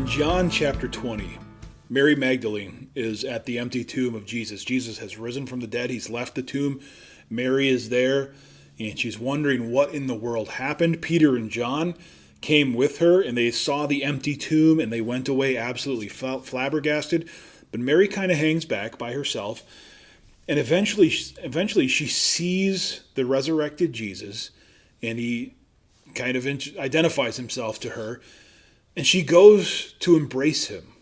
In John chapter 20, Mary Magdalene is at the empty tomb of Jesus. Jesus has risen from the dead. He's left the tomb. Mary is there, and she's wondering what in the world happened. Peter and John came with her, and they saw the empty tomb, and they went away absolutely flabbergasted. But Mary kind of hangs back by herself, and eventually she sees the resurrected Jesus, and he kind of identifies himself to her, and she goes to embrace him.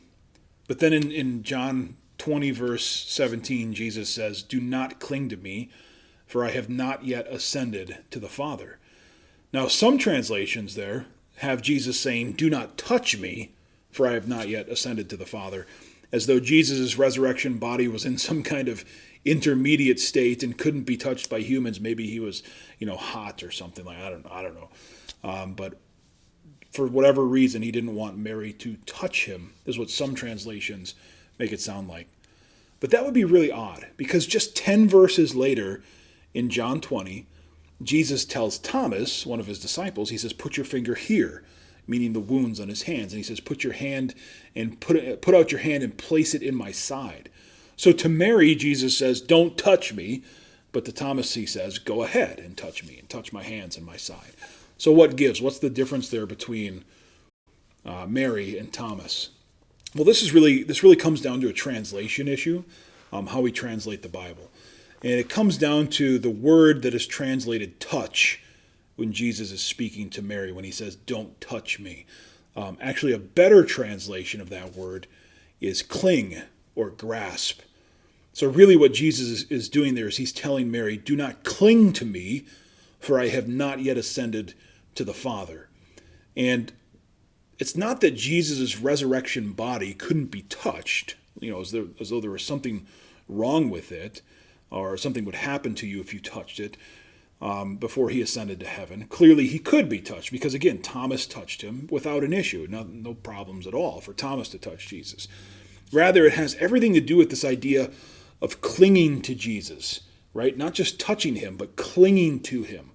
But then in John 20, verse 17, Jesus says, "Do not cling to me, for I have not yet ascended to the Father." Now, some translations there have Jesus saying, "Do not touch me, for I have not yet ascended to the Father," as though Jesus' resurrection body was in some kind of intermediate state and couldn't be touched by humans. Maybe he was, hot or something like that. I don't know. But for whatever reason, he didn't want Mary to touch him, is what some translations make it sound like. But that would be really odd, because just 10 verses later in John 20, Jesus tells Thomas, one of his disciples, he says, "Put your finger here," meaning the wounds on his hands. And he says, "Put your hand and put out your hand and place it in my side." So to Mary, Jesus says, "Don't touch me." But to Thomas, he says, "Go ahead and touch me and touch my hands and my side." So what gives? What's the difference there between Mary and Thomas? Well, this really comes down to a translation issue, how we translate the Bible. And it comes down to the word that is translated touch when Jesus is speaking to Mary, when he says, "Don't touch me." Actually, a better translation of that word is cling or grasp. So really what Jesus is doing there is he's telling Mary, "Do not cling to me, for I have not yet ascended to the Father." And it's not that Jesus' resurrection body couldn't be touched, as though there was something wrong with it, or something would happen to you if you touched it before he ascended to heaven. Clearly he could be touched, because again, Thomas touched him without an issue. No problems at all for Thomas to touch Jesus. Rather, it has everything to do with this idea of clinging to Jesus, right? Not just touching him, but clinging to him.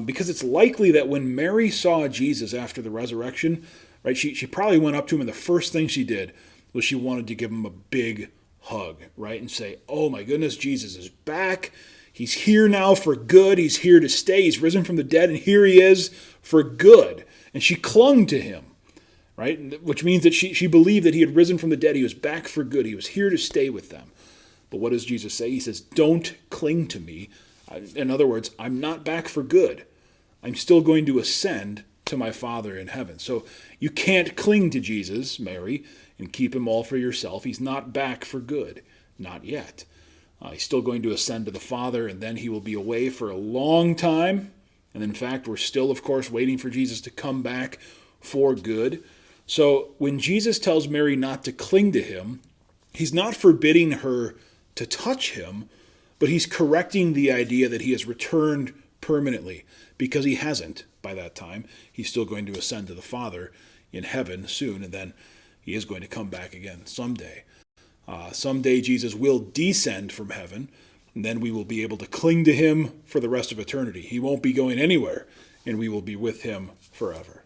Because it's likely that when Mary saw Jesus after the resurrection, right, she probably went up to him, and the first thing she did was she wanted to give him a big hug, right, and say, "Oh my goodness, Jesus is back. He's here now for good. He's here to stay. He's risen from the dead, and here he is for good." And she clung to him, right, which means that she believed that he had risen from the dead. He was back for good. He was here to stay with them. But what does Jesus say? He says, "Don't cling to me." In other words, I'm not back for good. I'm still going to ascend to my Father in heaven. So you can't cling to Jesus, Mary, and keep him all for yourself. He's not back for good. Not yet. He's still going to ascend to the Father, and then he will be away for a long time. And in fact, we're still, of course, waiting for Jesus to come back for good. So when Jesus tells Mary not to cling to him, he's not forbidding her to touch him, but he's correcting the idea that he has returned permanently, because he hasn't by that time. He's still going to ascend to the Father in heaven soon, and then he is going to come back again someday. Someday Jesus will descend from heaven, and then we will be able to cling to him for the rest of eternity. He won't be going anywhere, and we will be with him forever.